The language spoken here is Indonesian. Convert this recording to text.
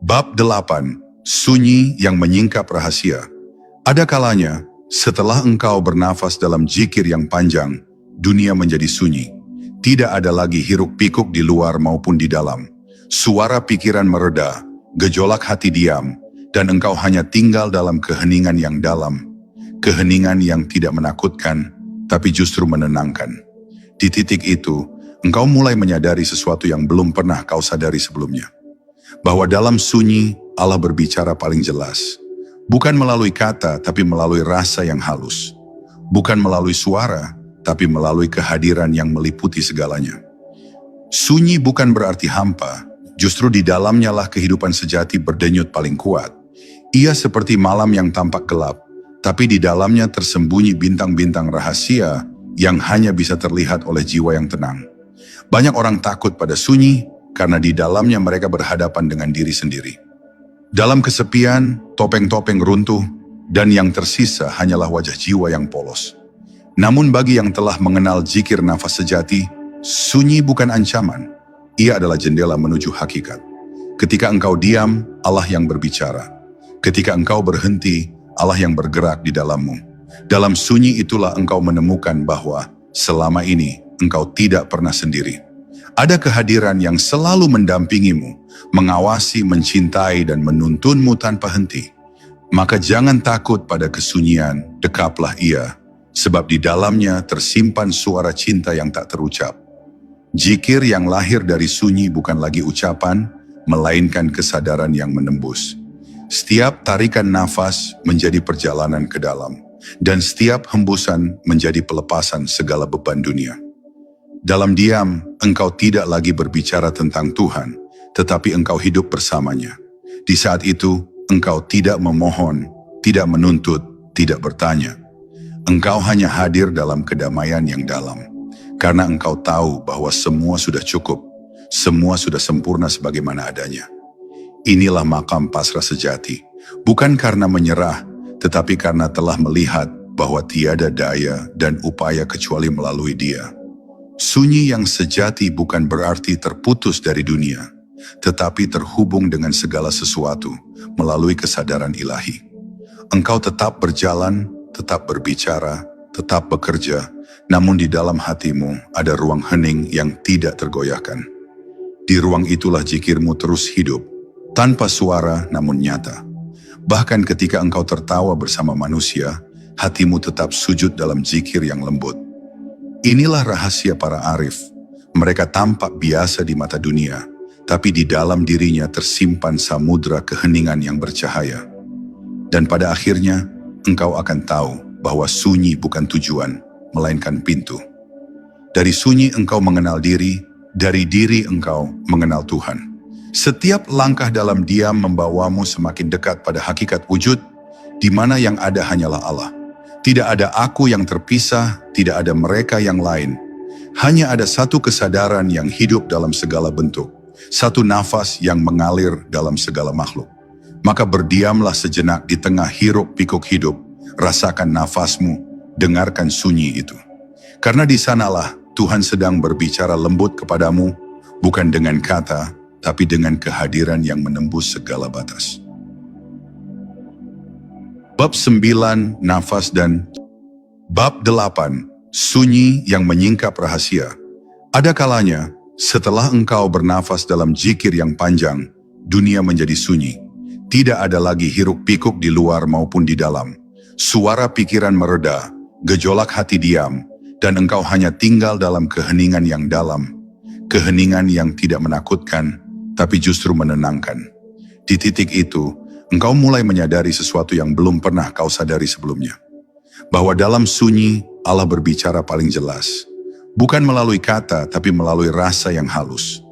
Bab 8. Sunyi yang menyingkap rahasia. Ada kalanya, setelah engkau bernafas dalam zikir yang panjang, dunia menjadi sunyi. Tidak ada lagi hiruk-pikuk di luar maupun di dalam. Suara pikiran mereda, gejolak hati diam, dan engkau hanya tinggal dalam keheningan yang dalam. Keheningan yang tidak menakutkan, tapi justru menenangkan. Di titik itu, engkau mulai menyadari sesuatu yang belum pernah kau sadari sebelumnya. Bahwa dalam sunyi, Allah berbicara paling jelas. Bukan melalui kata, tapi melalui rasa yang halus. Bukan melalui suara, tapi melalui kehadiran yang meliputi segalanya. Sunyi bukan berarti hampa, justru di dalamnya lah kehidupan sejati berdenyut paling kuat. Ia seperti malam yang tampak gelap, tapi di dalamnya tersembunyi bintang-bintang rahasia yang hanya bisa terlihat oleh jiwa yang tenang. Banyak orang takut pada sunyi, karena di dalamnya mereka berhadapan dengan diri sendiri. Dalam kesepian, topeng-topeng runtuh, dan yang tersisa hanyalah wajah jiwa yang polos. Namun bagi yang telah mengenal zikir nafas sejati, sunyi bukan ancaman. Ia adalah jendela menuju hakikat. Ketika engkau diam, Allah yang berbicara. Ketika engkau berhenti, Allah yang bergerak di dalammu. Dalam sunyi itulah engkau menemukan bahwa selama ini engkau tidak pernah sendiri. Ada kehadiran yang selalu mendampingimu, mengawasi, mencintai, dan menuntunmu tanpa henti. Maka jangan takut pada kesunyian, dekaplah ia, sebab di dalamnya tersimpan suara cinta yang tak terucap. Zikir yang lahir dari sunyi bukan lagi ucapan, melainkan kesadaran yang menembus. Setiap tarikan nafas menjadi perjalanan ke dalam, dan setiap hembusan menjadi pelepasan segala beban dunia. Dalam diam, engkau tidak lagi berbicara tentang Tuhan, tetapi engkau hidup bersamanya. Di saat itu, engkau tidak memohon, tidak menuntut, tidak bertanya. Engkau hanya hadir dalam kedamaian yang dalam, karena engkau tahu bahwa semua sudah cukup, semua sudah sempurna sebagaimana adanya. Inilah makam pasrah sejati, bukan karena menyerah, tetapi karena telah melihat bahwa tiada daya dan upaya kecuali melalui Dia. Sunyi yang sejati bukan berarti terputus dari dunia, tetapi terhubung dengan segala sesuatu melalui kesadaran ilahi. Engkau tetap berjalan, tetap berbicara, tetap bekerja, namun di dalam hatimu ada ruang hening yang tidak tergoyahkan. Di ruang itulah zikirmu terus hidup, tanpa suara namun nyata. Bahkan ketika engkau tertawa bersama manusia, hatimu tetap sujud dalam zikir yang lembut. Inilah rahasia para arif. Mereka tampak biasa di mata dunia, tapi di dalam dirinya tersimpan samudra keheningan yang bercahaya. Dan pada akhirnya, engkau akan tahu bahwa sunyi bukan tujuan, melainkan pintu. Dari sunyi engkau mengenal diri, dari diri engkau mengenal Tuhan. Setiap langkah dalam diam membawamu semakin dekat pada hakikat wujud, di mana yang ada hanyalah Allah. Tidak ada aku yang terpisah, tidak ada mereka yang lain. Hanya ada satu kesadaran yang hidup dalam segala bentuk, satu nafas yang mengalir dalam segala makhluk. Maka berdiamlah sejenak di tengah hiruk-pikuk hidup, rasakan nafasmu, dengarkan sunyi itu. Karena di sanalah Tuhan sedang berbicara lembut kepadamu, bukan dengan kata, tapi dengan kehadiran yang menembus segala batas. Bab 9, nafas dan Bab 8, sunyi yang menyingkap rahasia. Ada kalanya, setelah engkau bernafas dalam zikir yang panjang, dunia menjadi sunyi. Tidak ada lagi hiruk-pikuk di luar maupun di dalam. Suara pikiran mereda, gejolak hati diam, dan engkau hanya tinggal dalam keheningan yang dalam. Keheningan yang tidak menakutkan, tapi justru menenangkan. Di titik itu, engkau mulai menyadari sesuatu yang belum pernah kau sadari sebelumnya. Bahwa dalam sunyi, Allah berbicara paling jelas. Bukan melalui kata, tapi melalui rasa yang halus.